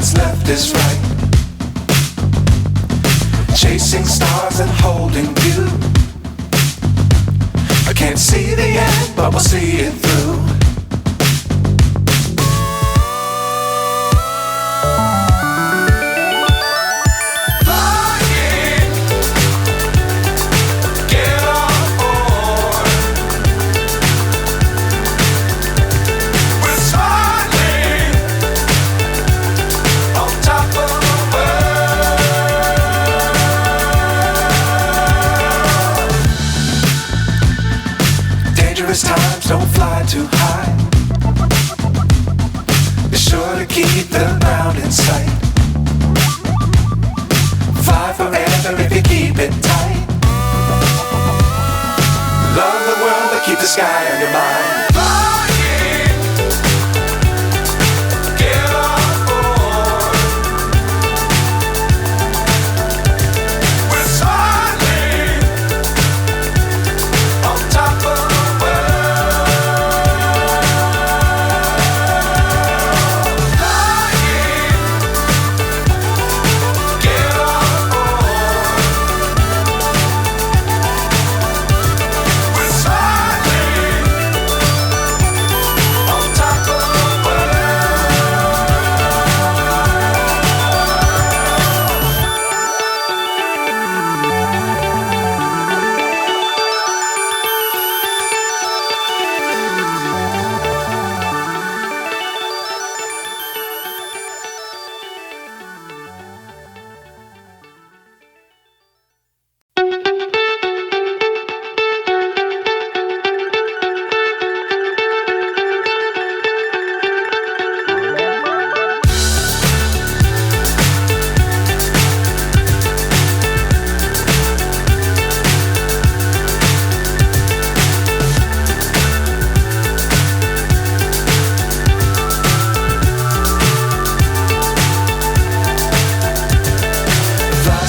what's left is right. Chasing stars and holding you. I can't see the end, but we'll see it through. Times don't fly too high. Be sure to keep the ground in sight. Fly forever if you keep it tight. Love the world but keep the sky on your mind.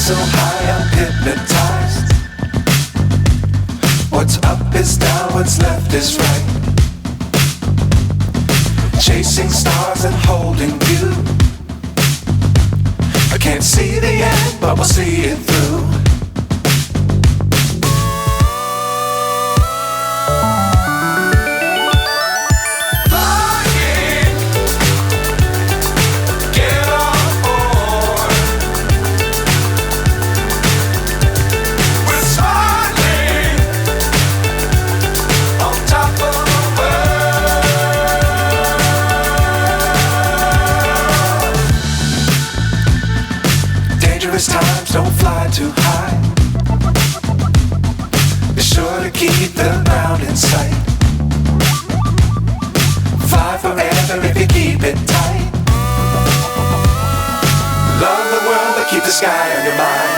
So high I'm hypnotized. What's up is down, what's left is right. Chasing stars and holding you. I can't see the end, but we'll see it through. Times don't fly too high. Be sure to keep the ground in sight. Fly forever if you keep it tight. Love the world but keep the sky on your mind.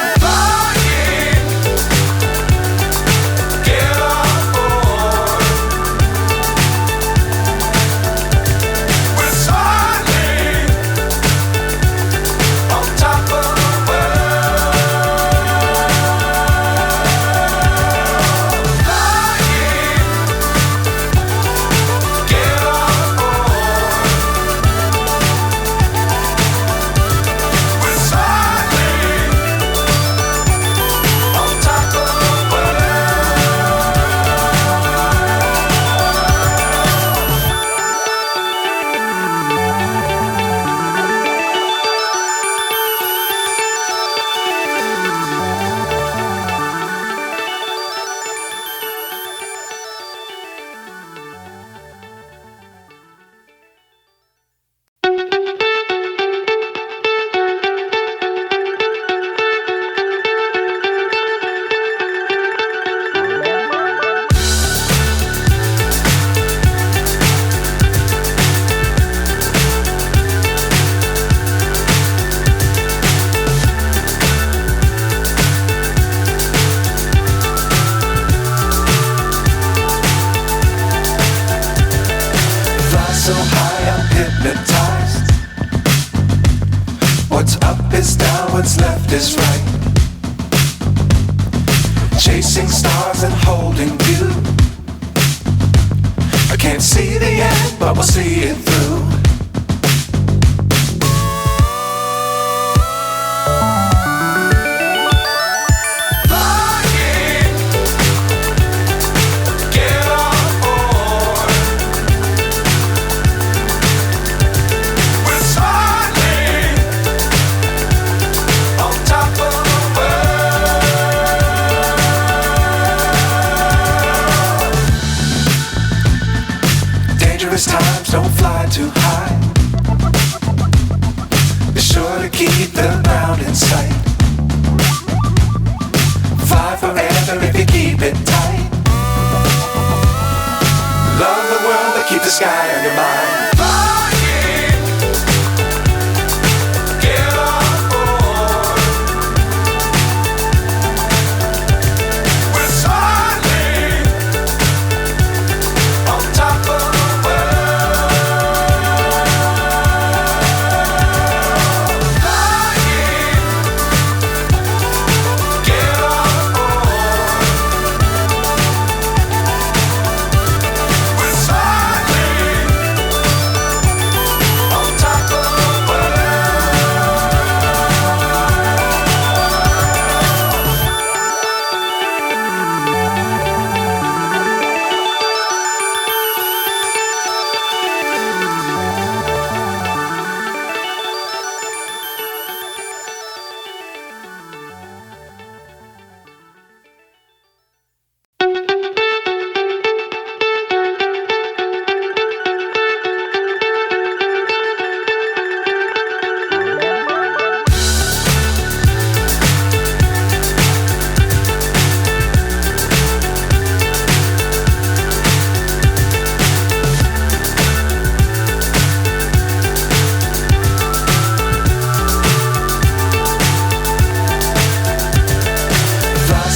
So high I'm hypnotized. What's up is down, what's left is right. Chasing stars and holding you. I can't see the end, but we'll see it through. don't fly too high. Be sure to keep the ground in sight. Fly forever if you keep it tight. Love the world, but keep the sky on your mind.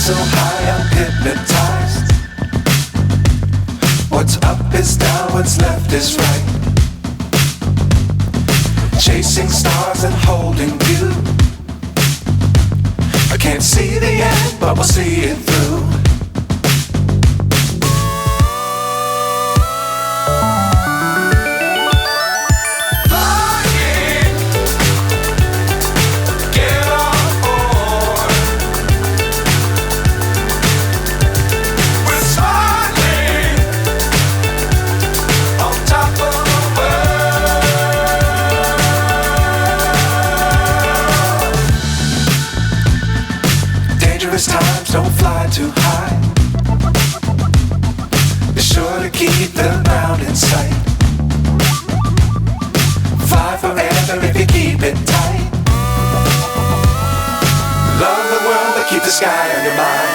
So high I'm hypnotized. What's up is down, what's left is right. Chasing stars and holding you. I can't see the end, but we'll see it through. Times don't fly too high. Be sure to keep the ground in sight. Fly forever if you keep it tight. Love the world, but keep the sky on your mind.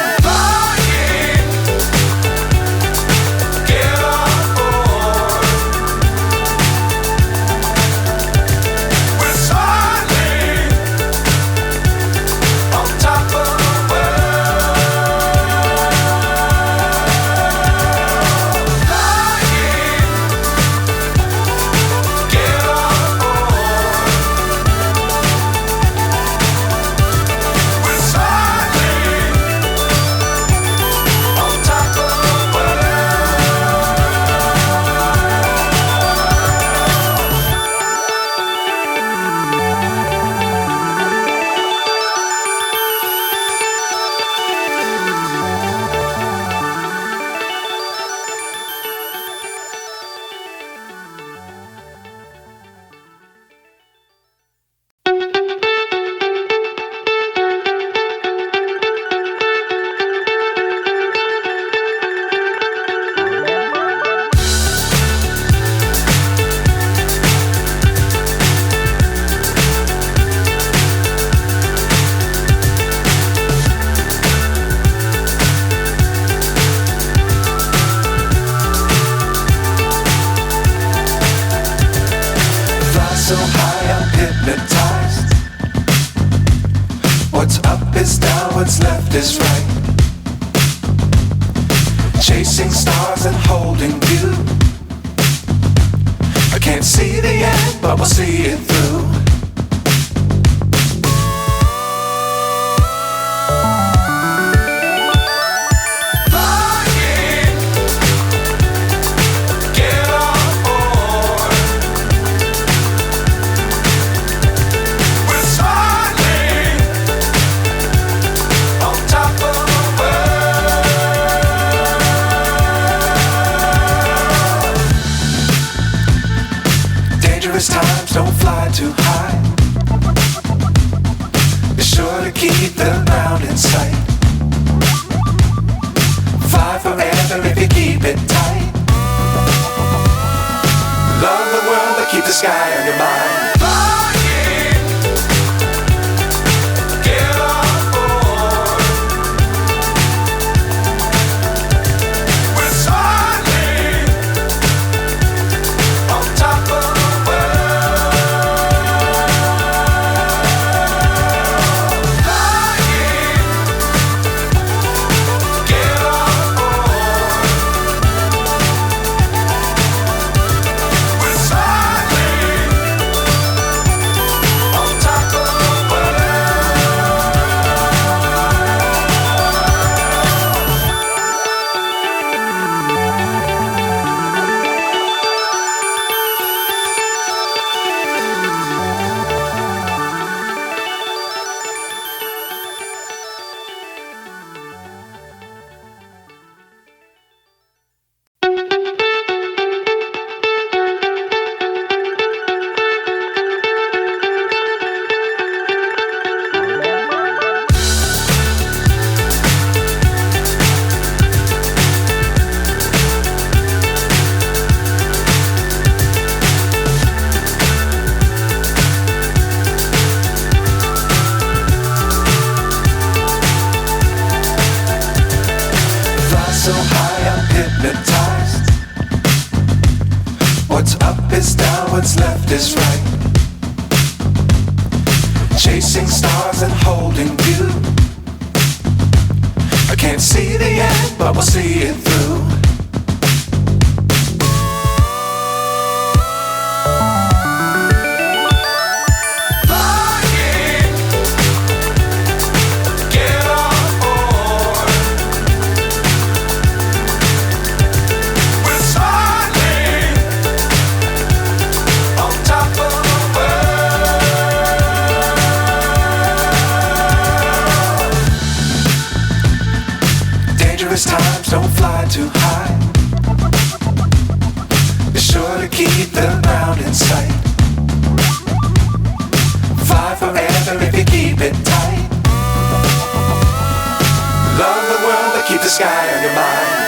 So high I'm hypnotized. What's up is down, what's left is right. Chasing stars and holding you. I can't see the end, but we'll see it through. Times don't fly too high. Be sure to keep the ground in sight. Fly forever if you keep it tight. Love keep the sky on your mind. Flying, get on board. We're soaring on top of the world. Flying, get on board. We're soaring on top of the world. Fly so high, I'm hypnotized. What's up is down, what's left is right. Chasing stars and holding you. I can't see the end, but we'll see it through. Flying, get on board. We're soaring on top of the world. Dangerous times, don't fly too high. Be sure to keep the ground in sight. Fly forever if you keep it tight. Love the world, but keep the sky on your mind.